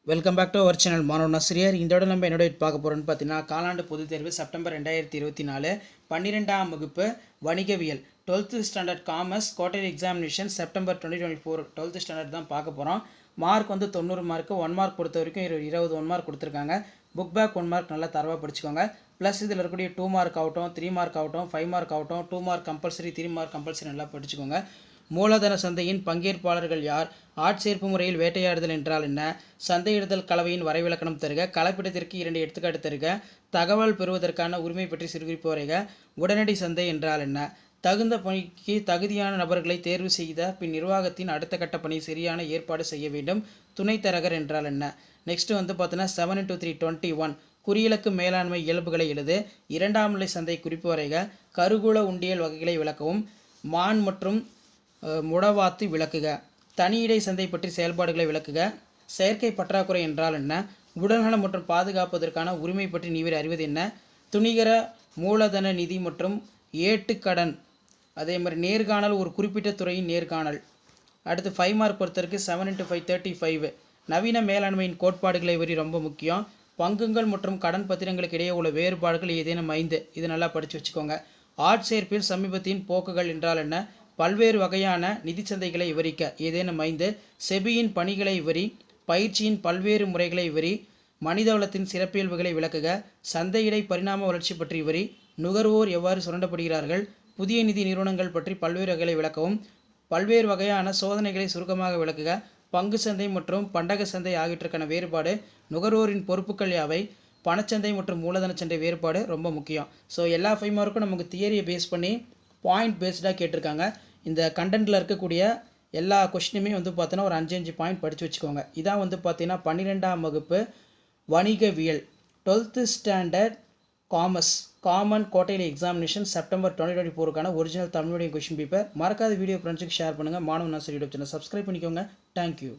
Welcome back to our channel மாணவன் ஆசிரியர். இதோட நம்ம என்னோட பார்க்க போகிறோன்னு பார்த்தீங்கன்னா, காலாண்டு பொதுத் தேர்வு செப்டம்பர் 2024 12ஆம் வகுப்பு வணிகவியல் 12th standard commerce quarterly examination September 2024 12th standard தான் பார்க்க போகிறோம். மார்க் வந்து 90 மார்க்கு, 1 மார்க் பொறுத்த வரைக்கும் 20 1 மார்க் கொடுத்துருக்காங்க. புக் பேக் 1 மார்க் நல்லா தரவாக படிச்சுக்கோங்க. ப்ளஸ் இதில் இருக்கக்கூடிய 2 மார்க் ஆகட்டும், 3 மார்க் ஆகட்டும், 5 மார்க் ஆகட்டும், 2 மார்க் கம்பல்சரி, 3 மார்க் கம்பல்சரி நல்லா படிச்சுக்கோங்க. மூலதன சந்தையின் பங்கேற்பாளர்கள் யார்? ஆட்சேர்ப்பு முறையில் வேட்டையாடுதல் என்றால் என்ன? சந்தையிடுதல் கலவையின் வரைவிலக்கணம் தருக. கலப்பிடத்திற்கு 2 எடுத்துக்காட்டு தருக. தகவல் பெறுவதற்கான உரிமை பற்றி சிறுகுறிப்பு வரைக. உடனடி சந்தை என்றால் என்ன? தகுந்த பணிக்கு தகுதியான நபர்களை தேர்வு செய்த பின் நிர்வாகத்தின் அடுத்த கட்ட பணி சரியான ஏற்பாடு செய்ய வேண்டும். துணைத்தரகர் என்றால் என்ன? நெக்ஸ்ட் வந்து பார்த்தீங்கன்னா 7 into 3 21 குறியிலக்கு மேலாண்மை இயல்புகளை எழுது. இரண்டாம் நிலை சந்தை குறிப்பு வரைக. கருகூல உண்டியல் வகைகளை விளக்கவும். மான் மற்றும் முடவாத்து விளக்குக. தனியிடை சந்தை பற்றி செயல்பாடுகளை விளக்குக. செயற்கை பற்றாக்குறை என்றால் என்ன? உடல்நலம் மற்றும் பாதுகாப்பதற்கான உரிமை பற்றி நீவர் அறிவது என்ன? துணிகர மூலதன நிதி மற்றும் ஏட்டுக்கடன், அதே மாதிரி நேர்காணல், ஒரு குறிப்பிட்ட துறையின் நேர்காணல். அடுத்து 5 மார்க் பொறுத்தருக்கு 7 into 5 35. நவீன மேலாண்மையின் கோட்பாடுகளை வரி ரொம்ப முக்கியம். பங்குகள் மற்றும் கடன் பத்திரங்களுக்கு இடையே உள்ள வேறுபாடுகள் ஏதேனும் 5. இது நல்லா படித்து வச்சுக்கோங்க. ஆட்சேர்ப்பில் சமீபத்தின் போக்குகள் என்றால் என்ன? பல்வேறு வகையான நிதி சந்தைகளை விவரிக்க ஏதேனும் 5. செபியின் பணிகளை விவரி. பயிற்சியின் பல்வேறு முறைகளை விவரி. மனிதவளத்தின் சிறப்பியல்புகளை விளக்குக. சந்தையிடை பரிணாம வளர்ச்சி பற்றி விவரி. நுகர்வோர் எவ்வாறு சுரண்டப்படுகிறார்கள்? புதிய நிதி நிறுவனங்கள் பற்றி பல்வேறு வகைகளை விளக்கவும். பல்வேறு வகையான சோதனைகளை சுருக்கமாக விளக்குக. பங்கு சந்தை மற்றும் பண்டக சந்தை ஆகியவற்றுக்கான வேறுபாடு. நுகர்வோரின் பொறுப்புகள் யாவை? பணச்சந்தை மற்றும் மூலதன சந்தை வேறுபாடு ரொம்ப முக்கியம். ஸோ எல்லா 5 மார்க்கும் நமக்கு தியரியை பேஸ் பண்ணி பாயிண்ட் பேஸ்டாக கேட்டிருக்காங்க. இந்த கண்டென்ட்டில் இருக்கக்கூடிய எல்லா கொஸ்டினுமே வந்து பார்த்தீங்கன்னா ஒரு 5 பாயிண்ட் படித்து வச்சுக்கோங்க. இதான் வந்து பார்த்தீங்கன்னா 12ஆம் வகுப்பு வணிகவியல் 12th standard commerce common quarterly examination September 2024க்கான original Tamil medium question paper. மறக்காத வீடியோ ஃப்ரெண்ட்ஸுக்கு ஷேர் பண்ணுங்கள். மாணவன் ஆசிரியர் யூடியூப் சேனல் சப்ஸ்கிரைப் பண்ணிக்கோங்க. தேங்க்யூ.